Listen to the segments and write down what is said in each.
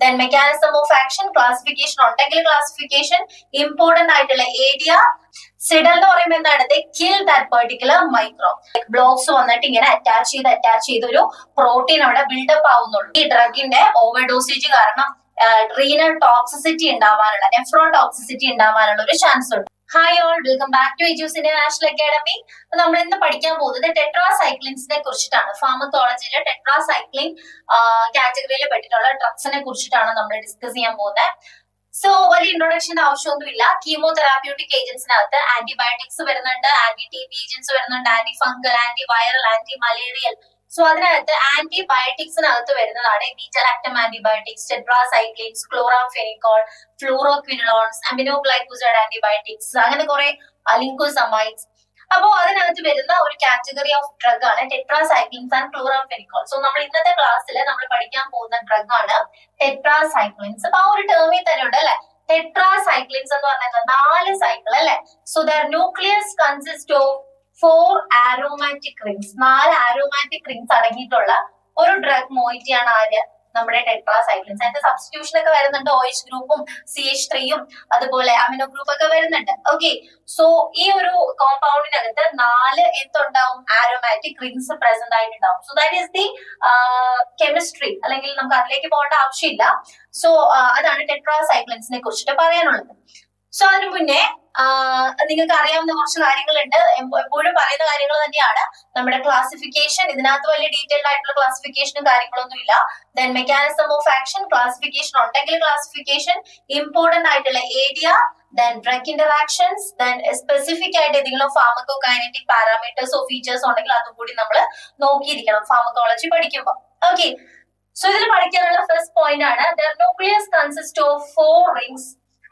then mechanism of action, classification ഉണ്ടെങ്കിൽ classification, important ആയിട്ടുള്ള area. സിഡൽ എന്ന് പറയുമ്പോൾ എന്താണ്? they kill that particular microbe. Blocks വന്നിട്ട് ഇങ്ങനെ അറ്റാച്ച് ചെയ്തൊരു പ്രോട്ടീൻ അവിടെ ബിൽഡപ്പ് ആവുന്നുള്ളൂ. ഈ ഡ്രഗിന്റെ ഓവർഡോസേജ് കാരണം റീനൽ ടോക്സിസിറ്റി ഉണ്ടാവാനുള്ള, നെഫ്രോടോക്സിസിറ്റി ഉണ്ടാവാനുള്ള ഒരു ചാൻസ് ഉണ്ട്. Hi all, welcome back to Edus International Academy. നമ്മൾ ഇന്ന് പഠിക്കാൻ പോകുന്നത് ടെട്രാസൈക്ലിൻസിനെ കുറിച്ചിട്ടാണ്. ഫാർമക്കോളജിയിലെ ടെട്രാസൈക്ലിൻ കാറ്റഗറിയിൽ പെട്ടിട്ടുള്ള ഡ്രഗ്സിനെ കുറിച്ചിട്ടാണ് നമ്മൾ ഡിസ്കസ് ചെയ്യാൻ പോകുന്നത്. സോ വലിയ ഇൻട്രൊഡക്ഷന്റെ ആവശ്യമൊന്നുമില്ല. കീമോതെറാപ്യൂട്ടിക് ഏജൻസിനകത്ത് ആന്റിബയോട്ടിക്സ് വരുന്നുണ്ട്, ആന്റി TB ഏജൻസ് വരുന്നുണ്ട്, anti fungal, anti viral, anti malarial. So അതിനകത്ത് ആന്റിബയോട്ടിക്സിനകത്ത് വരുന്നതാണ് beta lactam antibiotics, tetracyclines, chloramphenicol, fluoroquinolones, aminoglycoside antibiotics, അങ്ങനെ കുറെ ലിങ്കോസമൈഡ്സ്. അപ്പോ അതിനകത്ത് വരുന്ന ഒരു കാറ്റഗറി ഓഫ് ഡ്രഗ് ആണ് ടെട്രാസൈക്ലിൻസ് ആൻഡ് ക്ലോറാംഫെനിക്കോൾ. സോ നമ്മൾ ഇന്നത്തെ ക്ലാസ്സിൽ നമ്മൾ പഠിക്കാൻ പോകുന്ന ഡ്രഗ് ആണ് ടെട്രാസൈക്ലിൻസ്. അപ്പൊ ആ ഒരു ടേമിൽ തന്നെ ഉണ്ട് അല്ലെ, ടെട്രാസൈക്ലിൻസ് എന്ന് പറഞ്ഞാൽ 4 സൈക്കിൾ അല്ലെ. So there nucleus consist of 4 aromatic rings. 4 aromatic rings അടങ്ങിയിട്ടുള്ള ഒരു ഡ്രഗ് മോയിറ്റിയാണ് ആര്? നമ്മുടെ ടെട്രാസൈക്ലിൻസ്. അതിന്റെ സബ്സ്റ്റിറ്റ്യൂഷൻ ഒക്കെ വരുന്നുണ്ട്, OH ഗ്രൂപ്പും CH3യും അതുപോലെ അമിനോ ഗ്രൂപ്പ് ഒക്കെ വരുന്നുണ്ട്. ഓക്കെ, സോ ഈ ഒരു കോമ്പൗണ്ടിനകത്ത് 4 എന്തുണ്ടാവും? ആരോമാറ്റിക് റിംഗ്സ് പ്രസന്റ് ആയിട്ടുണ്ടാവും. So that is the chemistry, അല്ലെങ്കിൽ നമുക്ക് അതിലേക്ക് പോകേണ്ട ആവശ്യമില്ല. സോ അതാണ് ടെട്രാസൈക്ലിൻസിനെ കുറിച്ചിട്ട് പറയാനുള്ളത്. സോ അതിനു മുന്നേ നിങ്ങൾക്ക് അറിയാവുന്ന കുറച്ച് കാര്യങ്ങളുണ്ട്, എപ്പോഴും പറയുന്ന കാര്യങ്ങൾ തന്നെയാണ്. നമ്മുടെ ക്ലാസിഫിക്കേഷൻ, ഇതിനകത്ത് വലിയ ഡീറ്റെയിൽഡ് ആയിട്ടുള്ള ക്ലാസിഫിക്കേഷനും കാര്യങ്ങളൊന്നും ഇല്ല. Then mechanism of action, classification ഉണ്ടെങ്കിൽ ക്ലാസിഫിക്കേഷൻ, ഇമ്പോർട്ടന്റ് ആയിട്ടുള്ള area, then drug interactions, then specific ആയിട്ട് ഏതെങ്കിലും ഫാർമക്കോകൈനറ്റിക് പാരാമീറ്റേഴ്സോ ഫീച്ചേഴ്സോ ഉണ്ടെങ്കിൽ അതും കൂടി നമ്മൾ നോക്കിയിരിക്കണം ഫാർമക്കോളജി പഠിക്കുമ്പോൾ. ഓക്കെ, സോ ഇതിൽ പഠിക്കാനുള്ള ഫസ്റ്റ് പോയിന്റ് ആണ് there nucleus consist of 4 rings.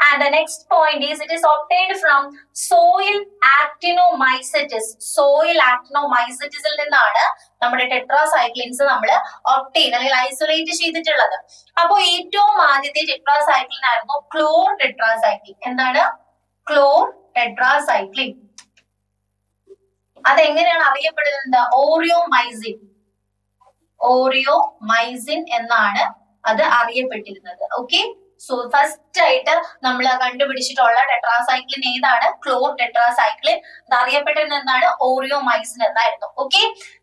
And the next point is it is obtained from soil actinomycetes. Soil actinomycetes ൽ നിന്നാണ് നമ്മുടെ ടെട്രാസൈക്ലിൻസ് നമ്മൾ ഒബ്റ്റെയിൻ അല്ലെങ്കിൽ ഐസൊലേറ്റ് ചെയ്തിട്ടുള്ളത്. അപ്പോ ഏറ്റവും ആദ്യത്തെ ടെട്രാസൈക്ലിൻ ആയിരുന്നു ക്ലോർ ടെട്രാസൈക്ലിൻ. എന്താണ്? ക്ലോർ ടെട്രാസൈക്ലിൻ. അതെങ്ങനെയാണ് അറിയപ്പെടുന്നത്? ഓറിയോമൈസിൻ. ഓറിയോമൈസിൻ എന്നാണ് അത് അറിയപ്പെട്ടിരുന്നത്. ഓക്കെ, സോ ഫസ്റ്റ് ആയിട്ട് നമ്മൾ കണ്ടുപിടിച്ചിട്ടുള്ള ടെട്രാസൈക്ലിൻ ഏതാണ്? ക്ലോർ ടെട്രാസൈക്ലിൻ. അത് അറിയപ്പെട്ടിരുന്നത് എന്താണ്? ഓറിയോമൈസിൻ എന്നായിരുന്നു. ഓക്കെ,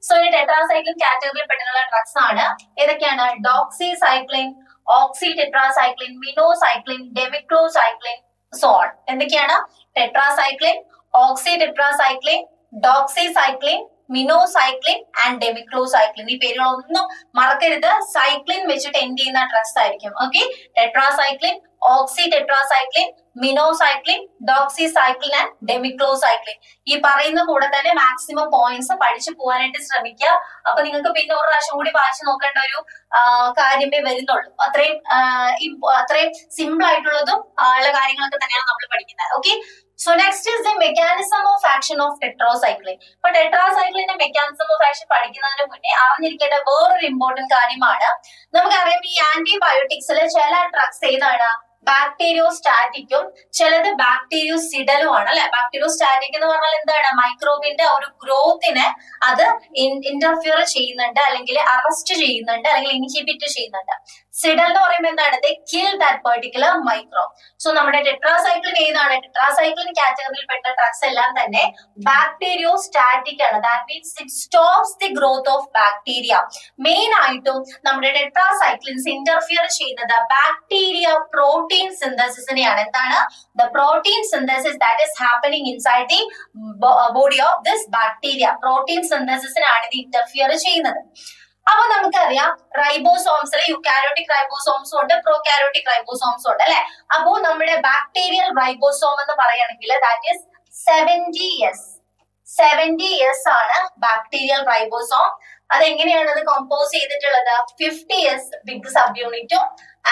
സോ ഈ ടെട്രാസൈക്ലിൻ കാറ്റഗറിയിൽ പെട്ടിട്ടുള്ള ഡ്രഗ്സ് ആണ് ഏതൊക്കെയാണ്? Doxycycline, oxytetracycline, minocycline, demeclocycline, so on. എന്തൊക്കെയാണ്? Tetracycline, oxytetracycline, doxycycline, minocycline and demeclocycline. ഈ പേരുകളൊന്നും മറക്കരുത്. സൈക്ലിൻ വെച്ചിട്ട് എൻഡ് ചെയ്യുന്ന ഡ്രഗ്സ് ആയിരിക്കും. Okay, tetracycline, oxytetracycline, minocycline, doxycycline and demeclocycline. ഈ പറയുന്ന കൂടെ തന്നെ മാക്സിമം പോയിന്റ്സ് പഠിച്ചു പോകാനായിട്ട് ശ്രമിക്കുക. അപ്പൊ നിങ്ങൾക്ക് പിന്നെ ഒരു പ്രാവശ്യം കൂടി വായിച്ചു നോക്കേണ്ട ഒരു കാര്യമേ വരുന്നുള്ളൂ. അത്രയും സിമ്പിൾ ആയിട്ടുള്ളതും ഉള്ള കാര്യങ്ങളൊക്കെ തന്നെയാണ് നമ്മൾ പഠിക്കുന്നത്. Okay, so next is the mechanism of action of tetracycline. അപ്പൊ ടെട്രാസൈക്ലിന്റെ മെക്കാനിസം ഓഫ് ആക്ഷൻ പഠിക്കുന്നതിന് മുന്നേ അറിഞ്ഞിരിക്കേണ്ട വേറൊരു ഇമ്പോർട്ടന്റ് കാര്യമാണ്, നമുക്കറിയാം ഈ ആന്റിബയോട്ടിക്സിലെ ചില ഡ്രഗ്സ് ഏതാണ്? ബാക്ടീരിയോസ്റ്റാറ്റിക്കും ചിലത് ബാക്ടീരിയോസിഡലും ആണ് അല്ലെ. ബാക്ടീരിയോസ്റ്റാറ്റിക് എന്ന് പറഞ്ഞാൽ എന്താണ്? മൈക്രോബിന്റെ ഒരു ഗ്രോത്തിനെ അത് ഇന്റർഫിയർ ചെയ്യുന്നുണ്ട്, അല്ലെങ്കിൽ അറസ്റ്റ് ചെയ്യുന്നുണ്ട്, അല്ലെങ്കിൽ ഇൻഹിബിറ്റ് ചെയ്യുന്നുണ്ട്. സിഡൽ എന്ന് പറയുമ്പോൾ എന്താണ്? they kill that particular microbe. So നമ്മുടെ ടെട്രാസൈക്ലിൻ ഏതാണ്? ടെട്രാസൈക്ലിൻ കാറ്റഗറിയിൽ പെട്ട ഡ്രഗ്സ് എല്ലാം തന്നെ ബാക്ടീരിയോസ്റ്റാറ്റിക് ആണ്. That means it stops the growth of bacteria. Main ആയിട്ടും നമ്മുടെ ടെട്രാസൈക്ലിൻസ് ഇന്റർഫിയർ ചെയ്യുന്നത് ബാക്ടീരിയ പ്രോട്ടീൻ സിന്തസിസിനെയാണ്. എന്താണ്? the protein synthesis that is happening inside the body of this bacteria. Protein സിന്തസിസിനാണ് ഇത് ഇന്റർഫിയർ ചെയ്യുന്നത്. അപ്പൊ നമുക്കറിയാം റൈബോസോംസിൽ യുക്കാരിയോട്ടിക് റൈബോസോംസും ഉണ്ട്, പ്രോകാരിയോട്ടിക് റൈബോസോംസും ഉണ്ട് അല്ലെ. അപ്പോ നമ്മുടെ ബാക്ടീരിയൽ റൈബോസോം എന്ന് പറയുകയാണെങ്കിൽ ദാറ്റ് ഈസ് 70S ആണ് ബാക്ടീരിയൽ റൈബോസോം. അതെങ്ങനെയാണ് അത് കമ്പോസ് ചെയ്തിട്ടുള്ളത്? 50S ബിഗ് സബ് യൂണിറ്റും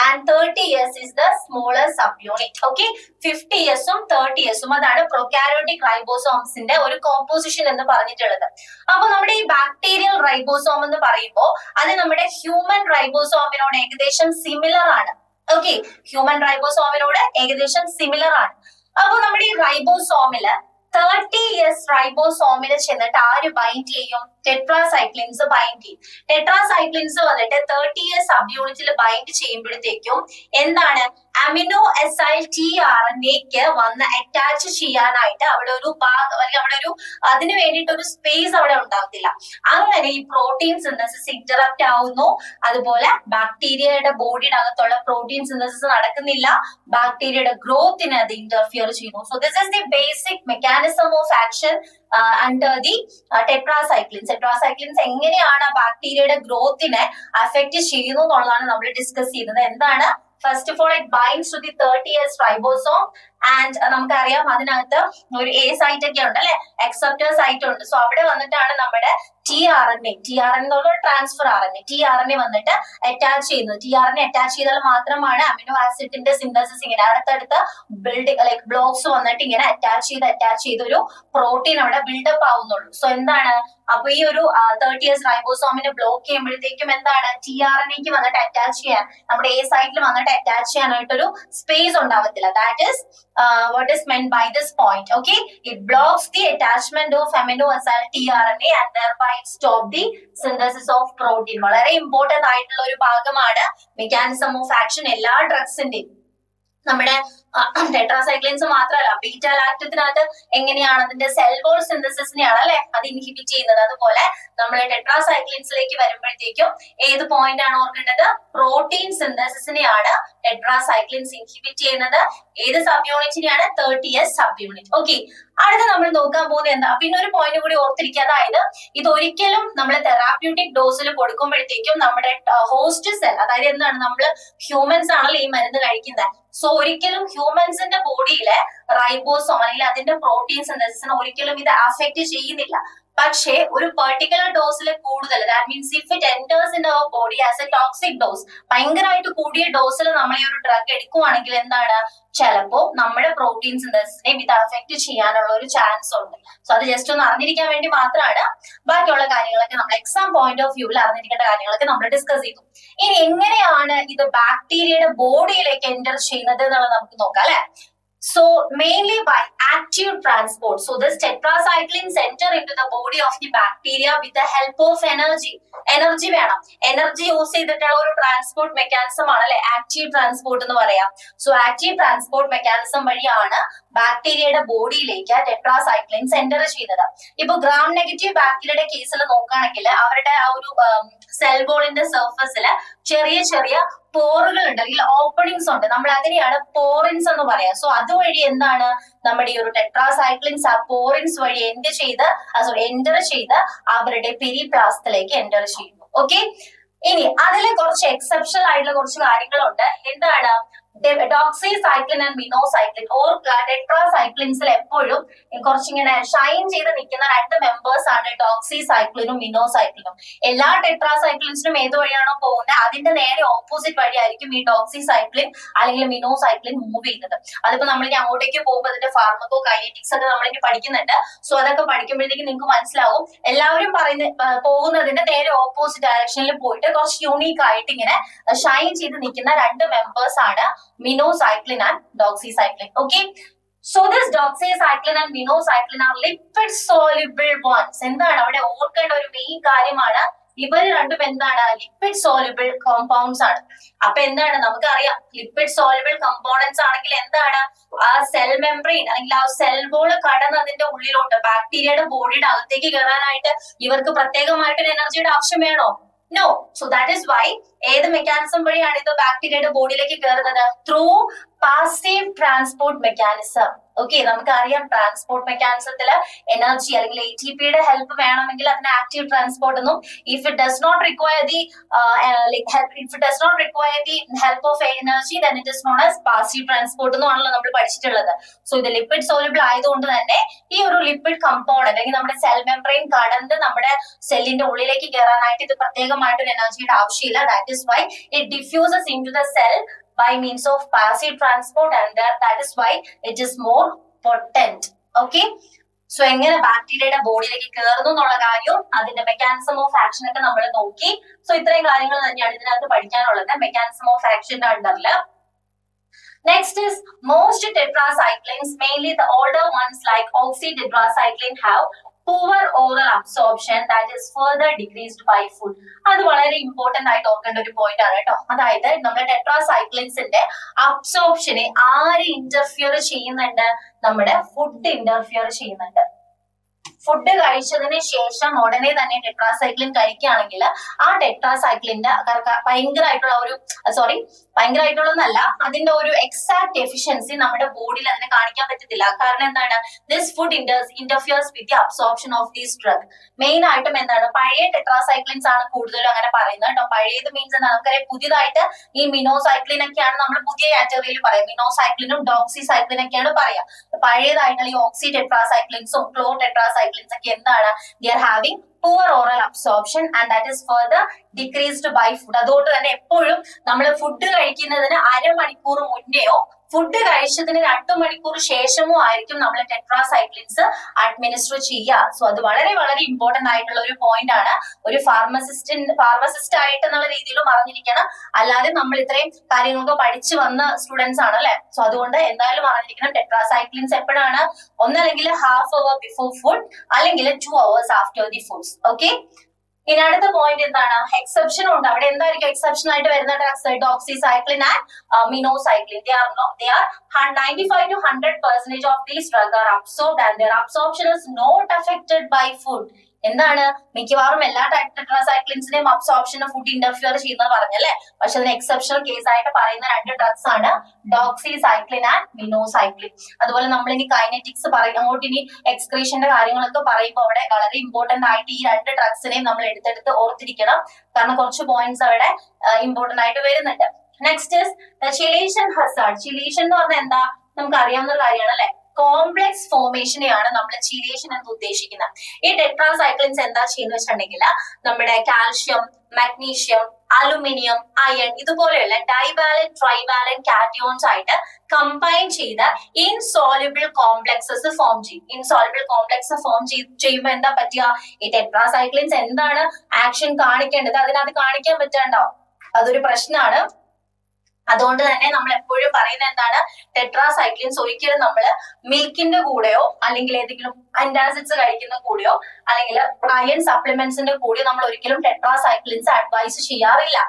and 30S is the smaller subunit. Okay, 50S ഉം 30S ഉം അതാണ് പ്രൊകാരിയോട്ടിക് റൈബോസോംസിന്റെ ഒരു കോമ്പോസിഷൻ എന്ന് പറഞ്ഞിട്ടുള്ളത്. അപ്പൊ നമ്മുടെ ഈ ബാക്ടീരിയൽ റൈബോസോം എന്ന് പറയുമ്പോൾ അത് നമ്മുടെ ഹ്യൂമൻ റൈബോസോമിനോട് ഏകദേശം സിമിലർ ആണ്. ഓക്കെ, ഹ്യൂമൻ റൈബോസോമിനോട് ഏകദേശം സിമിലർ ആണ്. അപ്പൊ നമ്മുടെ ഈ റൈബോസോമില് 30S റൈബോസോമിൽ ചെന്നിട്ട് ആര് ബൈൻഡ് ചെയ്യും? ടെട്രാസൈക്ലിൻസ് ബൈൻഡ് ചെയ്യും. ടെട്രാസൈക്ലിൻസ് വന്നിട്ട് 30s സബ് യൂണിറ്റിൽ ബൈൻഡ് ചെയ്യുമ്പോഴത്തേക്കും എന്താണ് അമിനോ എസൈൽ tRNA വന്ന് അറ്റാച്ച് ചെയ്യാനായിട്ട് അവിടെ ഒരു ഭാഗം അല്ലെങ്കിൽ അവിടെ ഒരു അതിന് വേണ്ടിയിട്ട് ഒരു സ്പേസ് അവിടെ ഉണ്ടാകത്തില്ല. അങ്ങനെ ഈ പ്രോട്ടീൻ സിന്തസിസ് ഇന്ററപ്റ്റ് ആവുന്നു. അതുപോലെ ബാക്ടീരിയയുടെ ബോഡിയുടെ അകത്തുള്ള പ്രോട്ടീൻ സിന്തസിസ് നടക്കുന്നില്ല. ബാക്ടീരിയയുടെ ഗ്രോത്തിനെ അത് ഇന്റർഫിയർ ചെയ്യുന്നു. So this is the basic mechanism of action under the tetracyclines. Tetracyclines എങ്ങനെയാണ് ബാക്ടീരിയയുടെ ഗ്രോത്തിനെ അഫക്ട് ചെയ്യുന്നു എന്നുള്ളതാണ് നമ്മൾ ഡിസ്കസ് ചെയ്യുന്നത്. എന്താണ് first of all it binds to the 30s ribosome and നമുക്കറിയാം അതിനകത്ത് ഒരു എ സൈറ്റ് ഒക്കെ ഉണ്ട് അല്ലെ, അക്സെപ്റ്റർ സൈറ്റ് ഉണ്ട്. സോ അവിടെ വന്നിട്ടാണ് നമ്മുടെ tRNA എന്നുള്ള ട്രാൻസ്ഫർ tRNA വന്നിട്ട് അറ്റാച്ച് ചെയ്യുന്നത്. tRNA അറ്റാച്ച് ചെയ്താൽ മാത്രമാണ് അമിനോ ആസിഡിന്റെ സിന്തസിസ് ഇങ്ങനെ അടുത്തടുത്ത ബിൽഡിംഗ് ലൈക് ബ്ലോക്സ് വന്നിട്ട് ഇങ്ങനെ അറ്റാച്ച് ചെയ്ത് ഒരു പ്രോട്ടീൻ അവിടെ ബിൽഡപ്പ് ആവുന്നുള്ളൂ. സോ എന്താണ് അപ്പൊ ഈ ഒരു 30s റൈബോസോമിനെ ബ്ലോക്ക് ചെയ്യുമ്പോഴത്തേക്കും എന്താണ് tRNAക്ക് വന്നിട്ട് അറ്റാച്ച് ചെയ്യാൻ നമ്മുടെ എ സൈറ്റിൽ വന്നിട്ട് അറ്റാച്ച് ചെയ്യാനായിട്ടൊരു സ്പേസ് ഉണ്ടാവത്തില്ല. That is what is meant by this point. Okay, it blocks the attachment of amino acid tRNA and thereby stop the synthesis of protein. വളരെ ഇമ്പോർട്ടന്റ് ആയിട്ടുള്ള ഒരു ഭാഗമാണ് മെക്കാനിസം ഓഫ് ആക്ഷൻ എല്ലാ ഡ്രഗ്സിന്റെയും. നമ്മുടെ ടെട്രാസൈക്ലിൻസ് മാത്രമല്ല, ബീറ്റ ലാക്ടത്തിനകത്ത് എങ്ങനെയാണ് അതിന്റെ സെൽ വോൾ സിന്തസിസിനെയാണ് അല്ലെ അത് ഇൻഹിബിറ്റ് ചെയ്യുന്നത്. അതുപോലെ നമ്മുടെ ടെട്രാസൈക്ലിൻസിലേക്ക് വരുമ്പോഴത്തേക്കും ഏത് പോയിന്റ് ആണ് ഓർക്കേണ്ടത്? പ്രോട്ടീൻ സിന്തസിസിനെയാണ് ടെട്രാസൈക്ലിൻസ് ഇൻഹിബിറ്റ് ചെയ്യുന്നത്. ഏത് സബ് യൂണിറ്റിനെയാണ്? 30s subunit. ഓക്കെ, അടുത്ത നമ്മൾ നോക്കാൻ പോകുന്നത് എന്താ? പിന്നെ ഒരു പോയിന്റ് കൂടി ഓർത്തിരിക്കുക, അതായത് ഇത് ഒരിക്കലും നമ്മൾ തെറാപ്യൂട്ടിക് ഡോസിൽ കൊടുക്കുമ്പോഴത്തേക്കും നമ്മുടെ ഹോസ്റ്റ് സെൽ, അതായത് എന്താണ് നമ്മൾ ഹ്യൂമൻസ് ആണല്ലോ ഈ മരുന്ന് കഴിക്കുന്നത്. സോ ഒരിക്കലും ഹ്യൂമൻസിന്റെ ബോഡിയിലെ റൈബോസോം അല്ലെങ്കിൽ അതിന്റെ പ്രോട്ടീൻ സിന്തസിസിനെ ഒരിക്കലും ഇത് അഫക്ട് ചെയ്യുന്നില്ല. പക്ഷേ ഒരു പെർട്ടിക്കുലർ ഡോസിൽ കൂടുതൽ, that means if it enters in our body as a toxic dose, ഭയങ്കരമായിട്ട് കൂടിയ ഡോസിൽ നമ്മൾ ഈ ഒരു ഡ്രഗ് എടുക്കുവാണെങ്കിൽ എന്താണ് ചിലപ്പോ നമ്മുടെ പ്രോട്ടീൻ സിന്തസിസിനെ ഇത് അഫക്ട് ചെയ്യാനുള്ള ഒരു ചാൻസ് ഉണ്ട്. സോ അത് ജസ്റ്റ് ഒന്ന് അറിഞ്ഞിരിക്കാൻ വേണ്ടി മാത്രമാണ്. ബാക്കിയുള്ള കാര്യങ്ങളൊക്കെ നമ്മൾ എക്സാം പോയിന്റ് ഓഫ് വ്യൂവിൽ അറിഞ്ഞിരിക്കേണ്ട കാര്യങ്ങളൊക്കെ നമ്മൾ ഡിസ്കസ് ചെയ്തു. ഇനി എങ്ങനെയാണ് ഇത് ബാക്ടീരിയയുടെ ബോഡിയിലേക്ക് എൻ്റർ ചെയ്യുന്നത് എന്നുള്ളത് നമുക്ക് നോക്കാം അല്ലെ. So mainly by active transport. So this tetracyclines enter into the body of the bacteria with the help of energy. Energy വേണം, എനർജി യൂസ് ചെയ്തിട്ടുള്ള ഒരു ട്രാൻസ്പോർട്ട് മെക്കാനിസം ആണ് അല്ലെ ആക്റ്റീവ് ട്രാൻസ്പോർട്ട് എന്ന് പറയാം. സോ ആക്റ്റീവ് ട്രാൻസ്പോർട്ട് മെക്കാനിസം വഴിയാണ് ബാക്ടീരിയയുടെ ബോഡിയിലേക്ക് ടെട്രാസൈക്ലിൻസ് enter ചെയ്യുന്നത്. ഇപ്പൊ ഗ്രാം നെഗറ്റീവ് ബാക്ടീരിയയുടെ കേസിൽ നോക്കുകയാണെങ്കിൽ അവരുടെ ആ ഒരു സെൽ വോളിന്റെ സർഫസിൽ ചെറിയ ചെറിയ പോറുകൾ ഉണ്ട് അല്ലെങ്കിൽ ഓപ്പണിങ്സ് ഉണ്ട്. നമ്മൾ അതിനെയാണ് പോറിൻസ് എന്ന് പറയാം. സോ അതുവഴി എന്താണ് നമ്മുടെ ഈ ഒരു ടെട്രാസൈക്ലിൻസ് ആ പോറിൻസ് വഴി എൻ്റർ ചെയ്ത് അവരുടെ പെരിപ്ലാസ്റ്റിലേക്ക് എൻ്റർ ചെയ്യുന്നു. ഓക്കെ, ഇനി അതിലെ കുറച്ച് എക്സെപ്ഷണൽ ആയിട്ടുള്ള കുറച്ച് കാര്യങ്ങളുണ്ട്. എന്താണ് ഡോക്സിസൈക്ലിൻ ആൻഡ് മിനോസൈക്ലിൻ ഓർ ടെട്രാസൈക്ലിൻസിൽ എപ്പോഴും കുറച്ചിങ്ങനെ ഷൈൻ ചെയ്ത് നിൽക്കുന്ന രണ്ട് മെമ്പേഴ്സ് ആണ് ഡോക്സിസൈക്ലിനും മിനോസൈക്ലിനും. എല്ലാ ടെട്രാസൈക്ലിൻസിനും ഏത് വഴിയാണോ പോകുന്നത് അതിന്റെ നേരെ ഓപ്പോസിറ്റ് വഴിയായിരിക്കും ഈ ഡോക്സിസൈക്ലിൻ അല്ലെങ്കിൽ മിനോസൈക്ലിൻ മൂവ് ചെയ്യുന്നത്. അതിപ്പോ നമ്മളിനി അങ്ങോട്ടേക്ക് പോകുമ്പോൾ അതിന്റെ ഫാർമക്കോ കൈനറ്റിക്സ് ഒക്കെ നമ്മളിനി പഠിക്കുന്നുണ്ട്. സോ അതൊക്കെ പഠിക്കുമ്പോഴത്തേക്ക് നിങ്ങൾക്ക് മനസ്സിലാവും എല്ലാവരും പോകുന്നതിന്റെ നേരെ ഓപ്പോസിറ്റ് ഡയറക്ഷനിൽ പോയിട്ട് കുറച്ച് യൂണീക്ക് ആയിട്ട് ഇങ്ങനെ ഷൈൻ ചെയ്ത് നിൽക്കുന്ന രണ്ട് മെമ്പേഴ്സ് ആണ് minocycline and doxycycline. Okay, so this doxycycline and minocycline are lipid soluble ones. എന്താണ് അവിടെ ഓർക്കേണ്ട ഒരു മെയിൻ കാര്യമാണ്, ഇവർ രണ്ടും എന്താണ് ലിപ്പിഡ് സോലുബിൾ കോമ്പൗണ്ട്സ് ആണ്. അപ്പൊ എന്താണ് നമുക്കറിയാം ലിപ്പിഡ് സോലുബിൾ കമ്പോണൻസ് ആണെങ്കിൽ എന്താണ് ആ സെൽ മെംബ്രെയിൻ അല്ലെങ്കിൽ ആ സെൽ വോൾ കടന്ന് അതിന്റെ ഉള്ളിലോട്ട് ബാക്ടീരിയയുടെ ബോഡിയുടെ അകത്തേക്ക് കയറാനായിട്ട് ഇവർക്ക് പ്രത്യേകമായിട്ട് എനർജിയുടെ ആവശ്യം വേണോ? No. So that is why ഏത് മെക്കാനിസം വഴിയാണ് ഇത് ബാക്ടീരിയയുടെ ബോഡിയിലേക്ക് കയറുന്നത്? Through passive transport mechanism. Okay, നമുക്കറിയാം ട്രാൻസ്പോർട്ട് മെക്കാനിസത്തില് എനർജി അല്ലെങ്കിൽ ATPയുടെ ഹെൽപ്പ് വേണമെങ്കിൽ അതിന് ആക്റ്റീവ് ട്രാൻസ്പോർട്ട് എന്നും, if it does not require the help of energy then it is known as passive transport എന്നുമാണല്ലോ നമ്മൾ പഠിച്ചിട്ടുള്ളത്. സോ ഇത് ലിപ്പിഡ് സോലുബിൾ ആയതുകൊണ്ട് തന്നെ ഈ ഒരു ലിപ്പിഡ് കമ്പോണന്റ് അല്ലെങ്കിൽ നമ്മുടെ സെൽ മെംബ്രെയിൻ കടന്ന് നമ്മുടെ സെല്ലിന്റെ ഉള്ളിലേക്ക് കയറാനായിട്ട് ഇത് പ്രത്യേകമായിട്ട് ഒരു എനർജിയുടെ ആവശ്യമില്ല. That is why it diffuses into the cell by means of passive transport and that is why it is more potent. Okay, so എങ്ങനെ ബാക്ടീരിയയുടെ ബോഡിയിലേക്ക് കയറുന്നു എന്നുള്ള കാര്യവും അതിന്റെ മെക്കാനിസം ഓഫ് ആക്ഷൻ ഒക്കെ നമ്മൾ നോക്കി. സോ ഇത്രയും കാര്യങ്ങൾ തന്നെയാണ് ഇതിനകത്ത് പഠിക്കാനുള്ളത് മെക്കാനിസം ഓഫ് ആക്ഷന്റെ അണ്ടറില്. Next is most tetracyclines, mainly the older ones like oxytetracycline, have poor oral absorption that is further decreased by food. അത് വളരെ ഇമ്പോർട്ടന്റ് ആയിട്ട് ഓർക്കേണ്ട ഒരു പോയിന്റ് ആണ് കേട്ടോ. അതായത് നമ്മുടെ ടെട്രാസൈക്ലിൻസിന്റെ അബ്സോർപ്ഷനെ ആര് ഇന്റർഫിയർ ചെയ്യുന്നുണ്ട്? നമ്മുടെ ഫുഡ് ഇന്റർഫിയർ ചെയ്യുന്നുണ്ട്. ഫുഡ് കഴിച്ചതിന് ശേഷം ഉടനെ തന്നെ ടെട്രാസൈക്ലിൻ കഴിക്കുകയാണെങ്കിൽ ആ ടെട്രാസൈക്ലിന്റെ ഭയങ്കരമായിട്ടുള്ള ഒരു ഭയങ്കരമായിട്ടുള്ളതല്ല, അതിന്റെ ഒരു എക്സാക്ട് എഫിഷ്യൻസി നമ്മുടെ ബോഡിയിൽ അതിനെ കാണിക്കാൻ പറ്റത്തില്ല. കാരണം എന്താണ്? This food interferes with the absorption of these drug. Main ആയിട്ടും എന്താണ്? പഴയ ടെട്രാസൈക്ലിൻസ് ആണ് കൂടുതലും അങ്ങനെ പറയുന്നത് കേട്ടോ. പഴയത് മീൻസ് എന്താണ്? നമുക്കറിയാം പുതിയതായിട്ട് ഈ മിനോസൈക്ലിൻ ഒക്കെയാണ് നമ്മൾ പുതിയ കാറ്റഗറിയിൽ പറയാം. മിനോസൈക്ലിനും ഡോക്സിസൈക്ലിൻ ഒക്കെയാണ് പറയാം. പഴയതായിട്ടുള്ള ഈ ഓക്സി ടെട്രാസൈക്ലിൻസും ക്ലോ ടെട്രാസൈക്ലിൻസ് ഒക്കെ എന്താണ്? The are having poor oral absorption and that is further decreased by food. അതുകൊണ്ട് തന്നെ എപ്പോഴും നമ്മൾ ഫുഡ് കഴിക്കുന്നതിന് അരമണിക്കൂർ മുന്നെയോ ഫുഡ് കഴിച്ചതിന് 2 മണിക്കൂർ ശേഷമോ ആയിരിക്കും നമ്മൾ ടെട്രാസൈക്ലിൻസ് അഡ്മിനിസ്റ്റർ ചെയ്യുക. സോ അത് വളരെ വളരെ ഇമ്പോർട്ടന്റ് ആയിട്ടുള്ള ഒരു പോയിന്റ് ആണ്. ഒരു ഫാർമസിസ്റ്റ് ആയിട്ട് എന്നുള്ള രീതിയിലും അറിഞ്ഞിരിക്കണം. അല്ലാതെ നമ്മൾ ഇത്രയും കാര്യങ്ങളൊക്കെ പഠിച്ചു വന്ന സ്റ്റുഡൻസ് ആണ് അല്ലെ. സോ അതുകൊണ്ട് എന്തായാലും അറിഞ്ഞിരിക്കണം ടെട്രാസൈക്ലിൻസ് എപ്പോഴാണ്? ഒന്നല്ലെങ്കിൽ ഹാഫ് അവർ ബിഫോർ ഫുഡ്, അല്ലെങ്കിൽ 2 hours after the foods. Okay, ഇനി അടുത്ത പോയിന്റ് എന്താണ്? എക്സെപ്ഷൻ ഉണ്ട്. അവിടെ എന്തായിരിക്കും എക്സെപ്ഷൻ ആയിട്ട് വരുന്ന drugs? Doxycycline and minocycline. They are 95 to 100% of these drugs are absorbed and their absorption is not affected by food. എന്താണ്? മിക്കവാറും എല്ലാ ടെട്രാസൈക്ലിൻസിനെയും അബ്സോർപ്ഷൻ ഫുഡ് ഇന്റർഫിയർ ചെയ്യുന്നത് പറഞ്ഞല്ലേ. പക്ഷെ അതിന് എക്സെപ്ഷണൽ കേസ് ആയിട്ട് പറയുന്ന 2 ഡ്രഗ്സ് ആണ് ഡോക്സിസൈക്ലിൻ ആൻഡ് മിനോസൈക്ലിൻ. അതുപോലെ നമ്മൾ ഇനി കൈനറ്റിക്സ് പറയും, അങ്ങോട്ട് ഇനി എക്സ്ക്രീഷന്റെ കാര്യങ്ങളൊക്കെ പറയുമ്പോൾ അവിടെ വളരെ ഇമ്പോർട്ടന്റ് ആയിട്ട് ഈ 2 ഡ്രഗ്സിനെയും നമ്മൾ എടുത്തെടുത്ത് ഓർത്തിരിക്കണം. കാരണം കുറച്ച് പോയിന്റ്സ് അവിടെ ഇമ്പോർട്ടന്റ് ആയിട്ട് വരുന്നുണ്ട്. Next is chelation hazard. Chelation എന്ന് പറഞ്ഞാൽ എന്താ? നമുക്ക് അറിയാവുന്ന ഒരു കാര്യമാണ് അല്ലെ. കോംപ്ലക്സ് ഫോർമേഷനെയാണ് നമ്മൾ ചിലേഷൻ എന്ന് ഉദ്ദേശിക്കുന്നത്. ഈ ടെട്രാസൈക്ലിൻസ് എന്താ ചെയ്യുന്ന വെച്ചിട്ടുണ്ടെങ്കിൽ നമ്മുടെ കാൽഷ്യം, മാഗ്നീഷ്യം, അലുമിനിയം, അയൺ ഇതുപോലെയുള്ള ഡൈവാലന്റ് ട്രൈവാലന്റ് കാറ്റയോൺസ് ആയിട്ട് കമ്പൈൻ ചെയ്ത് ഇൻസോല്യൂബിൾ കോംപ്ലക്സസ് ഫോം ചെയ്യും. ഇൻസോല്യൂബിൾ കോംപ്ലക്സ് ഫോം ചെയ്യുമ്പോൾ എന്താ പറ്റുക? ഈ ടെട്രാസൈക്ലിൻസ് എന്താണ് ആക്ഷൻ കാണിക്കേണ്ടത്? അതിനകത്ത് കാണിക്കാൻ പറ്റാണ്ടാവും. അതൊരു പ്രശ്നമാണ്. അതുകൊണ്ട് തന്നെ നമ്മൾ എപ്പോഴും പറയുന്നത് എന്താണ്? ടെട്രാസൈക്ലിൻസ് ഒരിക്കലും നമ്മൾ മിൽക്കിന്റെ കൂടെയോ അല്ലെങ്കിൽ ഏതെങ്കിലും അന്റാസിഡ്സ് കഴിക്കുന്ന കൂടെയോ അല്ലെങ്കിൽ അയൺ സപ്ലിമെന്റ്സിന്റെ കൂടെയോ നമ്മൾ ഒരിക്കലും ടെട്രാസൈക്ലിൻസ് അഡ്വൈസ് ചെയ്യാറില്ല.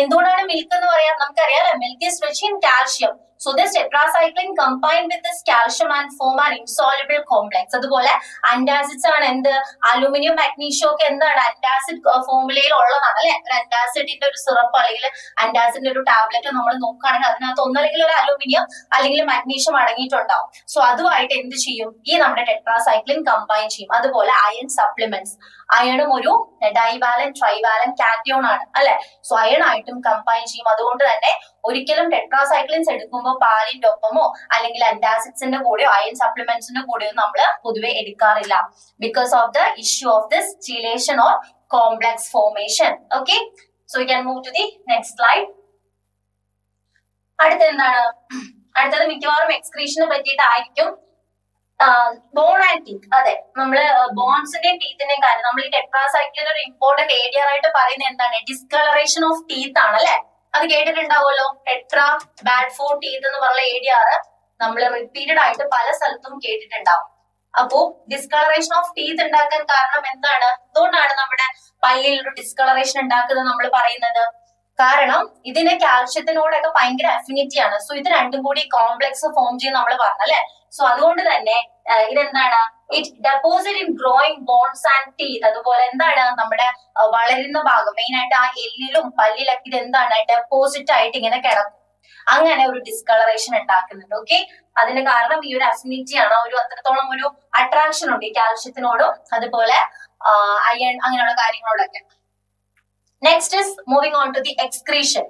എന്തുകൊണ്ടാണ് മിൽക്ക് എന്ന് പറയാം? നമുക്കറിയാലോ, milk is rich in calcium. So this tetracycline combined with this calcium and form an insoluble complex. അതുപോലെ antacids ആണ് എന്ത്? അലൂമിനിയം, മാഗ്നീഷ്യം ഒക്കെ എന്താണ്? അന്റാസിഡ് ഫോർമുലയിൽ ഉള്ളതാണ് അല്ലെ. അന്റാസിഡിന്റെ ഒരു സിറപ്പ് അല്ലെങ്കിൽ അന്റാസിഡിന്റെ ഒരു ടാബ്ലറ്റ് നമ്മൾ നോക്കുകയാണെങ്കിൽ അതിനകത്ത് ഒന്നല്ലെങ്കിൽ ഒരു അലൂമിനിയം അല്ലെങ്കിൽ മാഗ്നീഷ്യം അടങ്ങിയിട്ടുണ്ടാവും. സോ അതുമായിട്ട് എന്ത് ചെയ്യും? ഈ നമ്മുടെ ടെട്രാസൈക്ലിൻ കമ്പൈൻ ചെയ്യും. അതുപോലെ അയൺ സപ്ലിമെന്റ്സ്, അയണും ഒരു ഡൈവാലന്റ് ട്രൈവാലന്റ് കാറ്റയോൺ ആണ് അല്ലെ. സോ അയൺ ആയിട്ടും കമ്പൈൻ ചെയ്യും. അതുകൊണ്ട് തന്നെ ഒരിക്കലും ടെട്രാസൈക്ലിൻസ് എടുക്കുമ്പോൾ പാലിന്റെ ഒപ്പമോ അല്ലെങ്കിൽ അന്റാസിഡ്സിന്റെ കൂടെയോ അയൺ സപ്ലിമെന്റ്സിന്റെ കൂടെയോ നമ്മൾ പൊതുവെ എടുക്കാറില്ല. Because of the issue of this chelation or complex formation. Okay, so we can move to the next slide. അടുത്ത എന്താണ്? അടുത്തത് മിക്കവാറും എക്സ്ക്രീഷനെ പറ്റിയിട്ടായിരിക്കും. Bone and teeth. അതെ, നമ്മള് ബോൺസിന്റെയും ടീത്തിന്റെയും കാര്യം നമ്മൾ ഈ ടെട്രാസൈക്ലിൻ ഒരു ഇമ്പോർട്ടന്റ് ഏരിയ ആയിട്ട് പറയുന്നത് എന്താണ്? ഡിസ്കളറേഷൻ ഓഫ് ടീത്ത് ആണ് അല്ലെ. അത് കേട്ടിട്ടുണ്ടാവുമല്ലോ. ടെട്രാ ബാഡ് ഫോർ ടീത്ത് എന്ന് പറഞ്ഞ ഏരിയ നമ്മൾ റിപ്പീറ്റഡ് ആയിട്ട് പല സ്ഥലത്തും കേട്ടിട്ടുണ്ടാവും. അപ്പോ ഡിസ്കളറേഷൻ ഓഫ് ടീത്ത് ഉണ്ടാക്കാൻ കാരണം എന്താണ്? അതുകൊണ്ടാണ് നമ്മുടെ പല്ലിൽ ഒരു ഡിസ്കളറേഷൻ ഉണ്ടാക്കുന്നത് നമ്മൾ പറയുന്നത്. കാരണം ഇതിന് കാൽഷ്യത്തിനോടൊക്കെ ഭയങ്കര അഫിനിറ്റി ആണ്. സോ ഇത് രണ്ടും കൂടി കോംപ്ലക്സ് ഫോം ചെയ്യും നമ്മൾ പറഞ്ഞല്ലേ. സോ അതുകൊണ്ട് തന്നെ ഇതെന്താണ്? It deposit in growing bones and teeth. അതുപോലെ എന്താണ്? നമ്മുടെ വളരുന്ന ഭാഗം മെയിൻ ആയിട്ട് ആ എല്ലിലും പല്ലിലൊക്കെ ഇത് എന്താണ്? ഡെപ്പോസിറ്റ് ആയിട്ട് ഇങ്ങനെ കിടക്കും. അങ്ങനെ ഒരു ഡിസ്കളറേഷൻ ഉണ്ടാക്കുന്നുണ്ട്. ഓക്കെ, അതിന് കാരണം ഈ ഒരു അഫിനിറ്റി ആണ്. ഒരു അത്രത്തോളം ഒരു അട്രാക്ഷൻ ഉണ്ട് ഈ കാൽഷ്യത്തിനോടും അതുപോലെ അയൺ അങ്ങനെയുള്ള കാര്യങ്ങളോടൊക്കെ. Next is moving on to the excretion.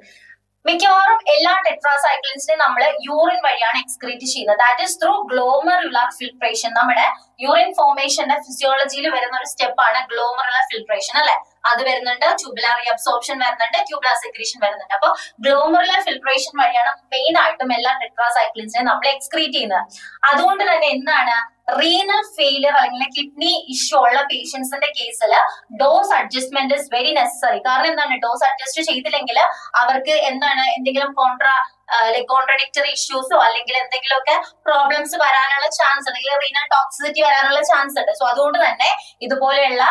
മിക്കവാറും എല്ലാ ടെട്രാസൈക്ലിൻസിനെ നമ്മൾ യൂറിൻ വഴിയാണ് എക്സ്ക്രീറ്റ് ചെയ്യുന്നത്. That is through glomerular filtration. നമ്മുടെ യൂറിൻ ഫോർമേഷന്റെ ഫിസിയോളജിയിൽ വരുന്ന ഒരു സ്റ്റെപ്പാണ് ഗ്ലോമറുലാർ ഫിൽട്രേഷൻ അല്ലെ. അത് വരുന്നുണ്ട്, ട്യൂബുലാർ റീഅബ്സോർപ്ഷൻ വരുന്നുണ്ട്, ട്യൂബുലാർ സെക്രീഷൻ വരുന്നുണ്ട്. അപ്പൊ ഗ്ലോമറുലാർ ഫിൽട്രേഷൻ വഴിയാണ് മെയിൻ ആയിട്ടും എല്ലാ ടെട്രാസൈക്ലിൻസിനെ നമ്മൾ എക്സ്ക്രീറ്റ് ചെയ്യുന്നത്. അതുകൊണ്ട് തന്നെ എന്താണ്? റീനൽ ഫെയിലിയർ അല്ലെങ്കിൽ കിഡ്നി ഇഷ്യൂ ഉള്ള പേഷ്യൻസിന്റെ കേസിൽ dose adjustment is very necessary. കാരണം എന്താണ്? ഡോസ് അഡ്ജസ്റ്റ് ചെയ്തില്ലെങ്കിൽ അവർക്ക് എന്താണ് എന്തെങ്കിലും കോൺട്രാ ലൈക് കോൺട്രഡിക്ടറി ഇഷ്യൂസോ അല്ലെങ്കിൽ എന്തെങ്കിലുമൊക്കെ പ്രോബ്ലംസ് വരാനുള്ള ചാൻസ് ഉണ്ട്, അല്ലെങ്കിൽ റീനൽ ടോക്സിസിറ്റി വരാനുള്ള ചാൻസ് ഉണ്ട്. സോ അതുകൊണ്ട് തന്നെ ഇതുപോലെയുള്ള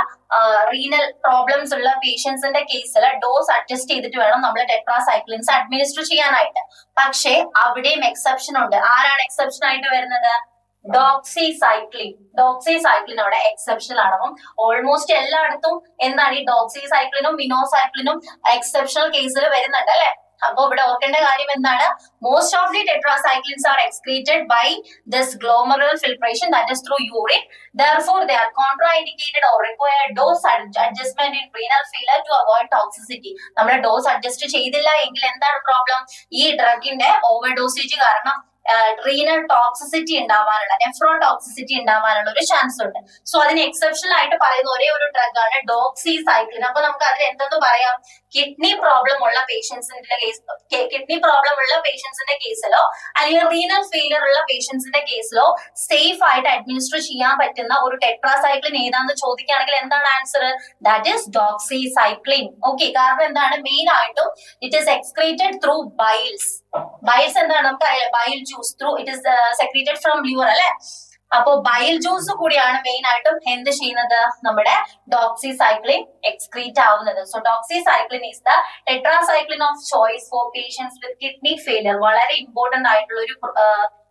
റീനൽ പ്രോബ്ലംസ് ഉള്ള പേഷ്യൻസിന്റെ കേസിൽ ഡോസ് അഡ്ജസ്റ്റ് ചെയ്തിട്ട് വേണം നമ്മൾ ടെട്രാസൈക്ലിൻസ് അഡ്മിനിസ്റ്റർ ചെയ്യാനായിട്ട്. പക്ഷേ അവിടെയും എക്സെപ്ഷൻ ഉണ്ട്. ആരാണ് എക്സെപ്ഷൻ ആയിട്ട് വരുന്നത്? ഡോക്സിസൈക്ലിൻ അവിടെ എക്സെപ്ഷണൽ ആണ്. അപ്പം ഓൾമോസ്റ്റ് എല്ലായിടത്തും എന്താണ് ഈ ഡോക്സിസൈക്ലിനും മിനോസൈക്ലിനും എക്സെപ്ഷണൽ കേസിൽ വരുന്നുണ്ട് അല്ലെ. അപ്പൊ ഇവിടെ ഓർക്കേണ്ട കാര്യം എന്താണ്? Most of the tetracyclines are excreted by this glomerular filtration, that is through urine. Therefore they are contraindicated or require dose adjustment in renal failure to avoid toxicity. നമ്മൾ ഡോസ് അഡ്ജസ്റ്റ് ചെയ്തില്ല എങ്കിൽ എന്താണ് പ്രോബ്ലം? ഈ ഡ്രഗിന്റെ ഓവർഡോസേജ് കാരണം renal toxicity ഉണ്ടാവാനുള്ള, nephrotoxicity ഉണ്ടാവാനുള്ള ഒരു chance ഉണ്ട്. സോ അതിന് എക്സെപ്ഷണൽ ആയിട്ട് പറയുന്ന ഒരേ ഒരു ഡ്രഗ് ആണ് ഡോക്സിസൈക്ലിൻ. അപ്പൊ നമുക്ക് അതിൽ എന്തെന്ന് പറയാം? കിഡ്നി പ്രോബ്ലം ഉള്ള പേഷ്യൻസിന്റെ കേസിലോ അല്ലെങ്കിൽ റീനൽ ഫെയിലിയർ ഉള്ള പേഷ്യൻസിന്റെ കേസിലോ സേഫ് ആയിട്ട് അഡ്മിനിസ്റ്റർ ചെയ്യാൻ പറ്റുന്ന ഒരു ടെട്രാസൈക്ലിൻ ഏതാണെന്ന് ചോദിക്കുകയാണെങ്കിൽ എന്താണ് answer? That is doxycycline. Okay, കാരണം എന്താണ്? മെയിൻ ആയിട്ടും it is excreted through biles. Biles എന്താണ്? നമുക്കറിയാം, bile juice through it is secreted from liver അല്ലെ. അപ്പോ ബൈൽ ജ്യൂസ് കൂടിയാണ് മെയിൻ ആയിട്ടും എന്ത് ചെയ്യുന്നത്? നമ്മുടെ ഡോക്സിസൈക്ലിൻ എക്സ്ക്രീറ്റ് ആവുന്നത്. So doxycycline is the tetracycline of choice for patients with kidney failure. വളരെ ഇമ്പോർട്ടന്റ് ആയിട്ടുള്ള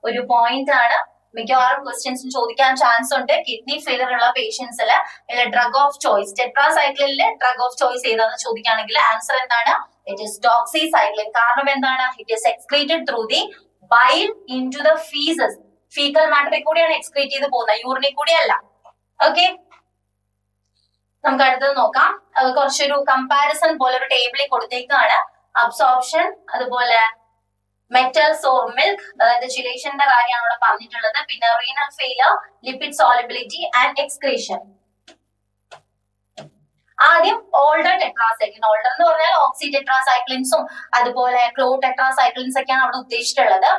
ഒരു പോയിന്റ് ആണ്. മിക്കവാറും ക്വസ്റ്റ്യൻസ് ചോദിക്കാൻ ചാൻസ് ഉണ്ട്. കിഡ്നി ഫെയിലിയർ ഉള്ള പേഷ്യൻസിൽ ഡ്രഗ് ഓഫ് ചോയ്സ്, ടെട്രാസൈക്ലിനിലെ ഡ്രഗ് ഓഫ് ചോയ്സ് ഏതാണെന്ന് ചോദിക്കുകയാണെങ്കിൽ ആൻസർ എന്താണ്? It is doxycycline. കാരണം എന്താണ്? It is excreted through the bile into the faeces. Faecal മാറ്ററിൽ കൂടിയാണ് എക്സ്ക്രീറ്റ് ചെയ്ത് പോകുന്നത്, യൂറിനിൽ കൂടിയല്ല. ഓക്കെ, നമുക്ക് അടുത്തത് നോക്കാം. കുറച്ചൊരു കമ്പാരിസൺ പോലെ ഒരു ടേബിളിൽ കൊടുത്തേക്കാണ്. അബ്സോർപ്ഷൻ, അതുപോലെ മെറ്റൽസ് ഓർ മിൽക്ക്, അതായത് ചിലേഷന്റെ കാര്യമാണ് ഇവിടെ പറഞ്ഞിട്ടുള്ളത്. പിന്നെ renal failure, lipid solubility and excretion. ആദ്യം ഓൾഡർ ടെട്രാസൈക്ലിൻ. ഓൾഡർ എന്ന് പറഞ്ഞാൽ ഓക്സി ടെട്രാസൈക്ലിൻസും അതുപോലെ ക്ലോ ടെട്രാസൈക്ലിൻസ് ഒക്കെയാണ് അവിടെ ഉദ്ദേശിച്ചിട്ടുള്ളത്.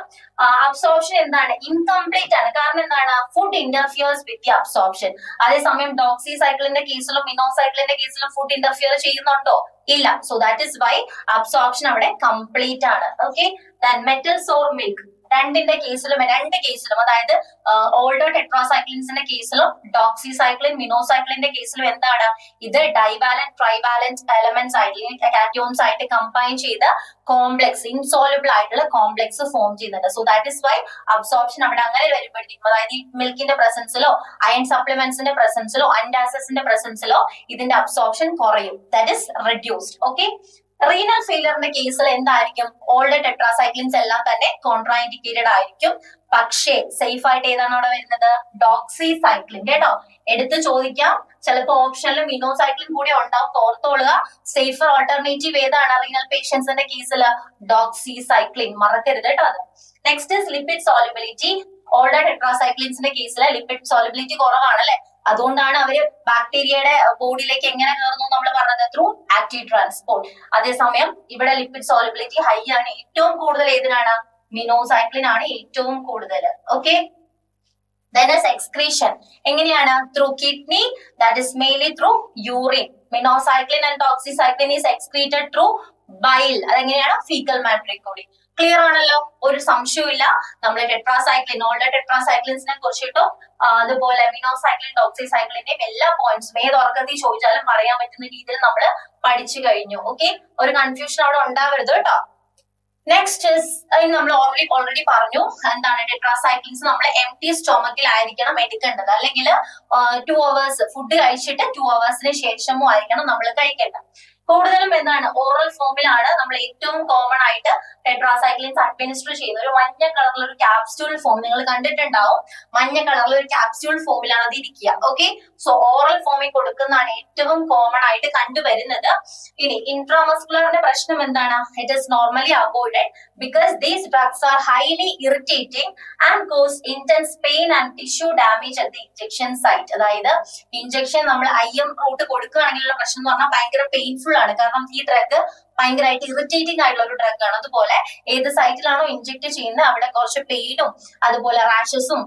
അബ്സോർപ്ഷൻ എന്താണ്? ഇൻകംപ്ലീറ്റ് ആണ്. കാരണം എന്താണ്? Food interferes with the absorption. അതേസമയം ഡോക്സിസൈക്ലിന്റെ കേസിലും മിനോസൈക്ലിന്റെ കേസിലും ഫുഡ് ഇന്റർഫിയർ ചെയ്യുന്നുണ്ടോ? ഇല്ല. So that is why absorption അവിടെ കംപ്ലീറ്റ് ആണ്. Okay, then metals or milk. രണ്ട് കേസിലും അതായത് ഓൾഡർ ടെട്രാസൈക്ലിൻസിന്റെ കേസിലും ഡോക്സിസൈക്ലിൻ മിനോസൈക്ലിന്റെ കേസിലും എന്താണ്? ഇത് ഡൈവാലന്റ് ട്രൈവാലന്റ് എലമെന്റ്സ് ആയിട്ട് കാറ്റയോൺസ് ആയിട്ട് കമ്പൈൻ ചെയ്ത് കോംപ്ലക്സ്, ഇൻസോൾബിൾ ആയിട്ടുള്ള കോംപ്ലക്സ് ഫോം ചെയ്യുന്നുണ്ട്. So that is why absorption അവിടെ അങ്ങനെ വരുമ്പോഴത്തേക്കും, അതായത് ഈ മിൽക്കിന്റെ പ്രസൻസിലോ അയൺ സപ്ലിമെന്റ്സിന്റെ പ്രസൻസിലോ അൻറ്റാസിഡ്സിന്റെ പ്രസൻസിലോ ഇതിന്റെ അബ്സോർപ്ഷൻ കുറയും, that is reduced. Okay, renal ഫെയിലിയറിന്റെ കേസിൽ എന്തായിരിക്കും? ഓൾഡർ ടെട്രാസൈക്ലിൻസ് എല്ലാം തന്നെ കോൺട്രാഇൻഡിക്കേറ്റഡ് ആയിരിക്കും. പക്ഷേ സേഫ് ആയിട്ട് ഏതാണ് അവിടെ വരുന്നത്? ഡോക്സിസൈക്ലിൻ. കേട്ടോ, എടുത്ത് ചോദിക്കാം. ചിലപ്പോൾ ഓപ്ഷനിൽ മിനോസൈക്ലിൻ കൂടി ഉണ്ടാവും, ഓർത്തോളുക. സേഫർ ഓൾട്ടർനേറ്റീവ് ഏതാണ് റീനൽ പേഷ്യൻസിന്റെ കേസിൽ? ഡോക്സിസൈക്ലിൻ. മറക്കരുത് കേട്ടോ അത്. Next is lipid solubility. Older ടെട്രാസൈക്ലിൻസിന്റെ കേസിൽ ലിപ്പിഡ് സോളിബിലിറ്റി കുറവാണ് അല്ലെ. അതുകൊണ്ടാണ് അവര് ബാക്ടീരിയയുടെ ബോഡിയിലേക്ക് എങ്ങനെ കയറുന്നു നമ്മൾ പറഞ്ഞത്? Through active transport. അതേസമയം ഇവിടെ ലിപ്പിഡ് സോളിബിലിറ്റി ഹൈ ആണ്. ഏറ്റവും കൂടുതൽ ഏതിനാണ്? മിനോസൈക്ലിൻ ആണ് ഏറ്റവും കൂടുതൽ. Okay, then is excretion. എങ്ങനെയാണ്? Through kidney, that is mainly through urine. Minocycline and doxycycline is excreted through bile. അതെങ്ങനെയാണ്? ഫീക്കൽ മാറ്ററിൽ കൂടി. ക്ലിയർ ആണല്ലോ, ഒരു സംശയമില്ല. നമ്മൾ ടെട്രാസൈക്ലിൻ, ഓൾഡർ ടെട്രാസൈക്ലിൻസിനെ കുറിച്ചിട്ടും അതുപോലെ മിനോസൈക്ലിൻ ഡോക്സിസൈക്ലിന്റെയും എല്ലാ പോയിന്റ്സും ഏത് ഉറക്കത്തിൽ ചോദിച്ചാലും പറയാൻ പറ്റുന്ന രീതിയിൽ നമ്മൾ പഠിച്ചു കഴിഞ്ഞു. ഓക്കെ, ഒരു കൺഫ്യൂഷൻ അവിടെ ഉണ്ടാവരുത് കേട്ടോ. നെക്സ്റ്റ് നമ്മൾ ഓൾറെഡി പറഞ്ഞു എന്താണ്? ടെട്രാസൈക്ലിൻസ് നമ്മൾ എംപ്റ്റി സ്റ്റൊമക്കിലായിരിക്കണം എടുക്കേണ്ടത്, അല്ലെങ്കിൽ 2 hours ഫുഡ് കഴിച്ചിട്ട് 2 hours ശേഷമോ ആയിരിക്കണം നമ്മൾ കഴിക്കേണ്ടത്. കൂടുതലും എന്താണ്? ഓറൽ ഫോമിലാണ് നമ്മൾ ഏറ്റവും കോമൺ ആയിട്ട് ടെട്രാസൈക്ലിൻസ് അഡ്മിനിസ്റ്റർ ചെയ്യുന്നത്. ഒരു മഞ്ഞ കളറിൽ ഒരു ക്യാപ്സ്യൂൾ ഫോം നിങ്ങൾ കണ്ടിട്ടുണ്ടാവും. മഞ്ഞ കളറിൽ ഒരു ക്യാപ്സ്യൂൾ ഫോമിലാണ് അത് ഇരിക്കുക. ഓക്കെ, സോ ഓറൽ ഫോമിൽ കൊടുക്കുന്നതാണ് ഏറ്റവും കോമൺ ആയിട്ട് കണ്ടുവരുന്നത്. ഇനി ഇൻട്രാമസ്കുലറിന്റെ പ്രശ്നം എന്താണ്? It is normally avoided because these drugs are highly irritating and cause intense pain and tissue damage at the injection site. അതായത് ഇഞ്ചക്ഷൻ നമ്മൾ IM റൂട്ട് കൊടുക്കുകയാണെങ്കിലുള്ള പ്രശ്നം എന്ന് പറഞ്ഞാൽ ഭയങ്കര പെയിൻഫുൾ ആണ്. കാരണം ഈ ഡ്രഗ് ഭയങ്കരമായിട്ട് ഇറിറ്റേറ്റിംഗ് ആയിട്ടുള്ള ഒരു ഡ്രഗ് ആണ്. അതുപോലെ ഏത് സൈറ്റിലാണോ ഇഞ്ചെക്ട് ചെയ്യുന്നത് അവിടെ കുറച്ച് പെയിനും അതുപോലെ റാഷസും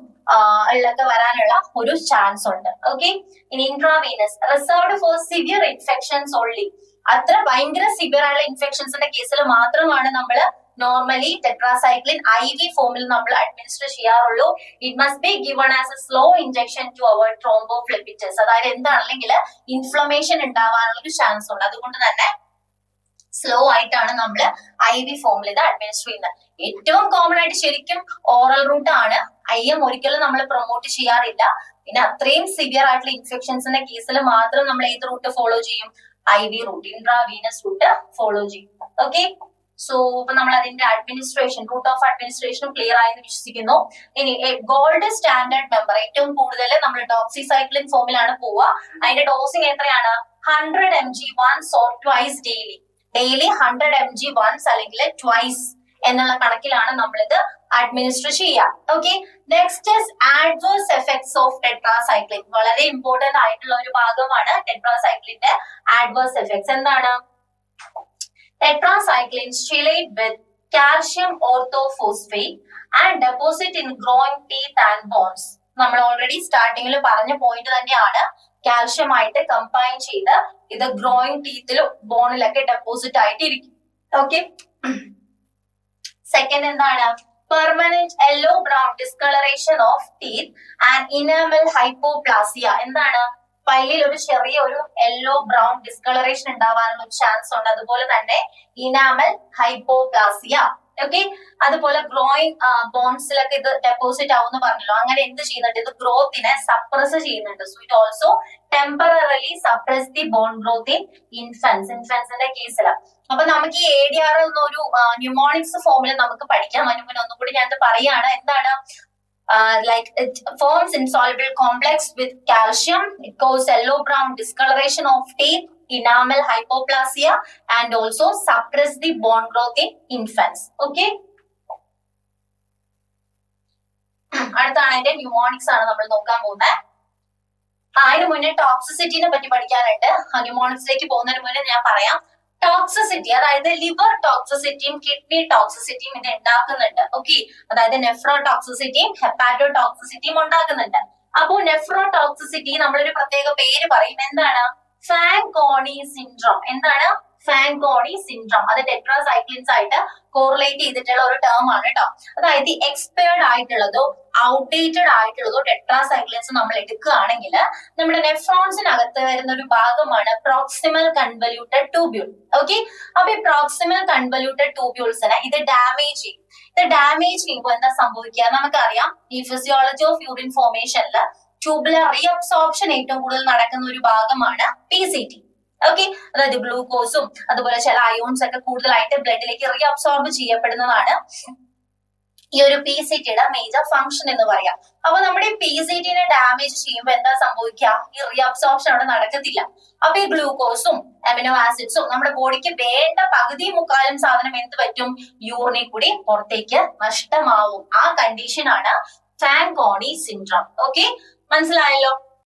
ഒക്കെ വരാനുള്ള ഒരു ചാൻസ് ഉണ്ട്. ഓക്കെ, ഇനി intravenous reserved for severe infections only. അത്ര ഭയങ്കര സിവിയർ ആയിട്ടുള്ള ഇൻഫെക്ഷൻസിന്റെ കേസിൽ മാത്രമാണ് നമ്മൾ നോർമലി ടെട്രാസൈക്ലിൻ IV ഫോമിൽ നമ്മൾ അഡ്മിനിസ്റ്റർ ചെയ്യാറുള്ളൂ. It must be given as a slow injection to avoid thrombophlebitis. അതായത് എന്താണെങ്കിൽ ഇൻഫ്ലമേഷൻ ഉണ്ടാവാനുള്ള ഒരു ചാൻസ് ഉണ്ട്. അതുകൊണ്ട് തന്നെ സ്ലോ ആയിട്ടാണ് നമ്മൾ IV ഫോമിൽ ഇത് അഡ്മിനിസ്റ്റർ ചെയ്യുന്നത്. ഏറ്റവും കോമൺ ആയിട്ട് ശരിക്കും ഓറൽ റൂട്ട് ആണ്. IM ഒരിക്കലും നമ്മൾ പ്രൊമോട്ട് ചെയ്യാറില്ല. പിന്നെ അത്രയും സിവിയർ ആയിട്ടുള്ള ഇൻഫെക്ഷൻസിന്റെ കേസിൽ മാത്രം നമ്മൾ ഏത് റൂട്ട് ഫോളോ ചെയ്യും? IV route, intravenous route follow ചെയ്യും. ഓക്കെ, സോ ഇപ്പൊ നമ്മൾ അതിന്റെ അഡ്മിനിസ്ട്രേഷൻ, റൂട്ട് ഓഫ് അഡ്മിനിസ്ട്രേഷനും ക്ലിയർ ആയെന്ന് വിശ്വസിക്കുന്നു. ഇനി ഗോൾഡ് സ്റ്റാൻഡേർഡ് മെമ്പർ ഏറ്റവും കൂടുതൽ നമ്മൾ ഡോക്സിസൈക്ലിൻ ഫോമിലാണ് പോവുക. അതിന്റെ ഡോസിങ് എത്രയാണ്? 100 mg once or twice daily. Daily 100 mg once അല്ലെങ്കിൽ ട്വൈസ് എന്നുള്ള കണക്കിലാണ് നമ്മളിത് അഡ്മിനിസ്റ്റർ ചെയ്യുക. Okay, next is AdWords effects of tetracycline. വളരെ ഇമ്പോർട്ടന്റ് ആയിട്ടുള്ള ഒരു ഭാഗമാണ് ടെട്രാസൈക്ലിന്റെ ആഡ്വേഴ്സ് എഫക്ട്സ്. എന്താണ്? Tetracyclines chelate with calcium orthophosphate and deposit in growing teeth and bones. നമ്മൾ ഓൾറെഡി സ്റ്റാർട്ടിങ്ങിൽ പറഞ്ഞ പോയിന്റ് തന്നെയാണ്. കാൽഷ്യം ആയിട്ട് കമ്പൈൻ ചെയ്ത് ഇത് ഗ്രോയിങ് ടീത്തിലും ബോണിലൊക്കെ ഡെപ്പോസിറ്റ് ആയിട്ട് ഇരിക്കും. ഓക്കെ, സെക്കൻഡ് എന്താണ്? Permanent yellow brown discolouration of teeth and enamel hypoplasia. എന്താണ്? പല്ലിൽ ഒരു ചെറിയ ഒരു യെല്ലോ ബ്രൗൺ ഡിസ്കളറേഷൻ ഉണ്ടാവാനുള്ള ഒരു ചാൻസ് ഉണ്ട്. അതുപോലെ തന്നെ ഇനാമൽ ഹൈപ്പോപ്ലാസിയ. ഓക്കെ, അതുപോലെ ഗ്രോയിങ് ബോൺസിലൊക്കെ ഇത് ഡെപ്പോസിറ്റ് ആവുമെന്ന് പറഞ്ഞല്ലോ. അങ്ങനെ എന്ത് ചെയ്യുന്നുണ്ട്? ഇത് ഗ്രോത്തിനെ സപ്രസ് ചെയ്യുന്നുണ്ട്. So it also temporarily suppress the bone growth in ഇൻഫൻസിന്റെ കേസിൽ. അപ്പൊ നമുക്ക് ഈ ADR എന്നൊരു ന്യൂമോണിക്സ് ഫോമിൽ നമുക്ക് പഠിക്കാം. അതിന് മുന്നേ ഒന്നും കൂടി ഞാൻ പറയാണ്. എന്താണ്? Like it forms insoluble complex with calcium. It causes yellow brown discoloration of teeth, enamel hypoplasia, and also suppress the bone growth in infants. Okay. അടുത്താണ് അതിന്റെ ന്യൂമോണിക്സ് ആണ് നമ്മൾ നോക്കാൻ പോകുന്നത്. അതിന് മുന്നേ ടോക്സിസിറ്റിനെ പറ്റി പഠിക്കാനുണ്ട്. ന്യൂമോണിക്സിലേക്ക് പോകുന്നതിന് മുന്നേ ഞാൻ പറയാം. ടോക്സിസിറ്റി, അതായത് ലിവർ ടോക്സിസിറ്റിയും കിഡ്നി ടോക്സിസിറ്റിയും ഇത് ഉണ്ടാക്കുന്നുണ്ട്. ഓക്കെ, അതായത് നെഫ്രോ ടോക്സിസിറ്റിയും ഹെപ്പാറ്റോ ടോക്സിസിറ്റിയും ഉണ്ടാക്കുന്നുണ്ട്. അപ്പോൾ നെഫ്രോ ടോക്സിസിറ്റി നമ്മളൊരു പ്രത്യേക പേര് പറയും. എന്താണ്? ഫാങ്കോണി സിൻഡ്രോം. എന്താണ്? ഫാങ്കോണി സിൻഡ്രോം. അത് ടെട്രാസൈക്ലിൻസ് ആയിട്ട് കോറിലേറ്റ് ചെയ്തിട്ടുള്ള ഒരു ടേം ആണ് കേട്ടോ. അതായത് എക്സ്പയർഡ് ആയിട്ടുള്ളതോ ഔട്ട്ഡേറ്റഡ് ആയിട്ടുള്ളതോ ടെട്രാസൈക്ലിൻസ് നമ്മൾ എടുക്കുകയാണെങ്കിൽ നമ്മുടെ നെഫ്രോൺസിനകത്ത് വരുന്ന ഒരു ഭാഗമാണ് പ്രോക്സിമൽ കൺവല്യൂട്ടഡ് ട്യൂബ്യൂൾ. ഓക്കെ, അപ്പൊ ഈ പ്രോക്സിമൽ കൺവല്യൂട്ടഡ് ട്യൂബ്യൂൾസിനെ ഇത് ഡാമേജ് ചെയ്യും. ഇത് ഡാമേജ് ചെയ്യുമ്പോൾ എന്താ സംഭവിക്കുക? നമുക്കറിയാം, ഈ ഫിസിയോളജി ഓഫ് യൂറിൻ ഫോർമേഷനിൽ ട്യൂബുലർ റീഅബ്സോർപ്ഷൻ ഏറ്റവും കൂടുതൽ നടക്കുന്ന ഒരു ഭാഗമാണ് PCT. ഓക്കെ, അതായത് ഗ്ലൂക്കോസും അതുപോലെ ചില അയോൺസ് ഒക്കെ കൂടുതലായിട്ട് ബ്ലഡിലേക്ക് റീഅബ്സോർബ് ചെയ്യപ്പെടുന്നതാണ് ഈ ഒരു PCTയുടെ മേജർ ഫംഗ്ഷൻ എന്ന് പറയാം. അപ്പൊ നമ്മുടെ ഈ PCTനെ ഡാമേജ് ചെയ്യുമ്പോൾ എന്താ സംഭവിക്കുക? ഈ റീഅബ്സോർപ്ഷൻ അവിടെ നടക്കത്തില്ല. അപ്പൊ ഈ ഗ്ലൂക്കോസും അമിനോ ആസിഡ്സും നമ്മുടെ ബോഡിക്ക് വേണ്ട പകുതി മുക്കാലും സാധനം എന്ത് പറ്റും? യൂറിനിൽ കൂടി പുറത്തേക്ക് നഷ്ടമാവും. ആ കണ്ടീഷൻ ആണ് ഫാങ്കോണി സിൻഡ്രോം. ഓക്കെ, മനസ്സിലായല്ലോ?